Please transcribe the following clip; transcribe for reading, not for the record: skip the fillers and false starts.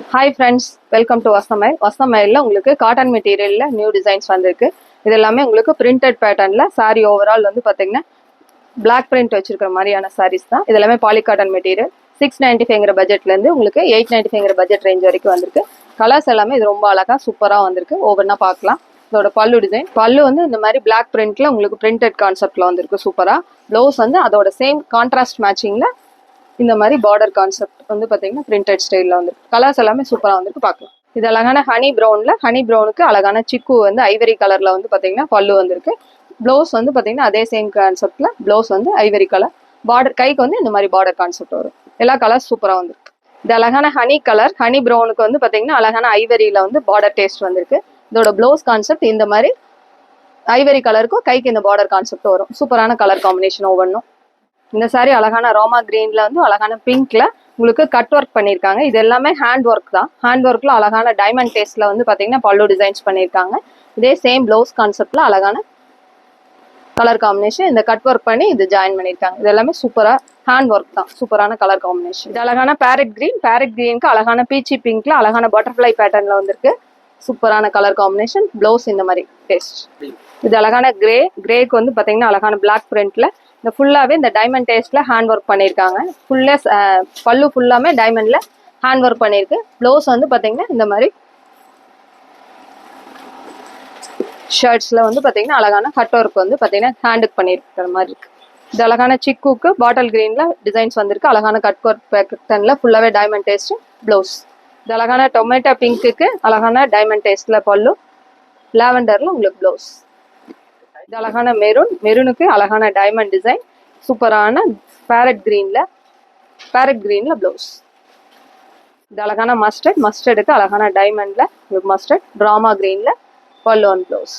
Hi friends, welcome to வசமைல். வசமைலில் உங்களுக்கு காட்டன் மெட்டீரியலில் நியூ டிசைன்ஸ் வந்திருக்கு. இது எல்லாமே உங்களுக்கு பிரிண்டட் பேட்டர்னில் சாரீ ஓவரால் வந்து பார்த்தீங்கன்னா பிளாக் பிரிண்ட் வச்சிருக்கிற மாதிரியான சாரீஸ் தான். இது எல்லாமே பாலி காட்டன் மெட்டீரியல். 695 பட்ஜெட்லேருந்து உங்களுக்கு 895 பட்ஜெட் ரேஞ்ச் வரைக்கும் வந்திருக்கு. கலர்ஸ் எல்லாமே இது ரொம்ப அழகாக சூப்பராக வந்திருக்கு. ஒவ்வொன்றா பார்க்கலாம். இதோட பல்லு டிசைன், பல்லு வந்து இந்த மாதிரி பிளாக் பிரிண்ட்ல உங்களுக்கு பிரிண்டட் கான்செப்ட்ல வந்திருக்கு சூப்பராக. ப்ளவுஸ் வந்து அதோட சேம் கான்ட்ராஸ்ட் மேட்சிங்கில் இந்த மாதிரி பார்டர் கான்செப்ட் வந்து பார்த்தீங்கன்னா பிரிண்டட் ஸ்டைலில் வந்துருக்கு. கலர்ஸ் எல்லாமே சூப்பராக வந்துருக்கு, பார்க்கலாம். இது அழகான ஹனி ப்ரௌனில், ஹனி ப்ரௌனுக்கு அழகான சிக்கு வந்து ஐவரி கலரில் வந்து பார்த்தீங்கன்னா பல்லு வந்திருக்கு. ப்ளவுஸ் வந்து பார்த்தீங்கன்னா அதே சேம் கான்செப்டில் ப்ளவுஸ் வந்து ஐவரி கலர். பார்டர் கைக்கு வந்து இந்த மாதிரி பார்டர் கான்செப்ட் வரும். எல்லா கலர்ஸ் சூப்பராக வந்திருக்கு. இது அழகான ஹனி கலர், ஹனி ப்ரௌனுக்கு வந்து பார்த்தீங்கன்னா அழகான ஐவரியில் வந்து பார்டர் டேஸ்ட் வந்திருக்கு. இதோட ப்ளவுஸ் கான்செப்ட் இந்த மாதிரி ஐவரி கலருக்கும் கைக்கு இந்த பார்டர் கான்செப்ட் வரும். சூப்பரான கலர் காம்பினேஷன் ஒவ்வொன்றும். இந்த சாரி அழகான ரோமா கிரீன்ல வந்து அழகான பிங்க்ல உங்களுக்கு கட் ஒர்க் பண்ணியிருக்காங்க. இது எல்லாமே ஹேண்ட் ஒர்க் தான். ஹேண்ட் ஒர்க்ல அழகான டைமண்ட் டேஸ்ட்ல வந்து பாத்தீங்கன்னா பல்லு டிசைன்ஸ் பண்ணியிருக்காங்க. இதே சேம் ப்ளவுஸ் கான்செப்ட்ல அழகான கலர் காம்பினேஷன் இந்த கட் ஒர்க் பண்ணி இது ஜாயின் பண்ணியிருக்காங்க. இது எல்லாமே சூப்பரா ஹேண்ட் ஒர்க் தான். சூப்பரான கலர் காம்பினேஷன். இது அழகான பேரட் கிரீன், பேரட் கிரீனுக்கு அழகான பீச்சி பிங்க்ல அழகான பட்டர்ஃபிளை பேட்டர்ன்ல வந்திருக்கு. சூப்பரான கலர் காம்பினேஷன். ப்ளவுஸ் இந்த மாதிரி டேஸ்ட். இது அழகான கிரே, கிரேக்கு வந்து பாத்தீங்கன்னா அழகான பிளாக் பிரிண்ட்ல இந்த ஃபுல்லாவே இந்த டைமண்ட் டேஸ்ட்ல ஹேண்ட் ஒர்க் பண்ணியிருக்காங்க. ஃபுல்லே பல்லு ஃபுல்லாமே டைமண்ட்ல ஹேண்ட் ஒர்க் பண்ணியிருக்கு. ப்ளவுஸ் வந்து பாத்தீங்கன்னா இந்த மாதிரி ஷர்ட்ஸ்ல வந்து பாத்தீங்கன்னா அழகான கட் ஒர்க் வந்து பாத்தீங்கன்னா ஹேண்டுக்கு பண்ணியிருக்கிற மாதிரி இருக்கு. இது அழகான சிக்குக்கு பாட்டில் கிரீன்ல டிசைன்ஸ் வந்திருக்கு. அழகான கட் ஒர்க் பேட்டர்ன்ல ஃபுல்லாவே டைமண்ட் டேஸ்ட் ப்ளவுஸ். இது அழகான டொமேட்டோ பிங்க்குக்கு அழகான டைமண்ட் டேஸ்ட்ல பல்லு, லாவெண்டர்ல உங்களுக்கு ப்ளவுஸ். இது அழகான மெரூன், மெரூனுக்கு அழகான டைமண்ட் டிசைன். சூப்பரான பேரட் கிரீன்ல ப்ளவுஸ். இது அழகான மஸ்டர்ட், மஸ்டர்டுக்கு அழகான டைமண்ட்ல மஸ்டர்ட் ட்ராமா கிரீன்ல பல்லு அண்ட் ப்ளவுஸ்.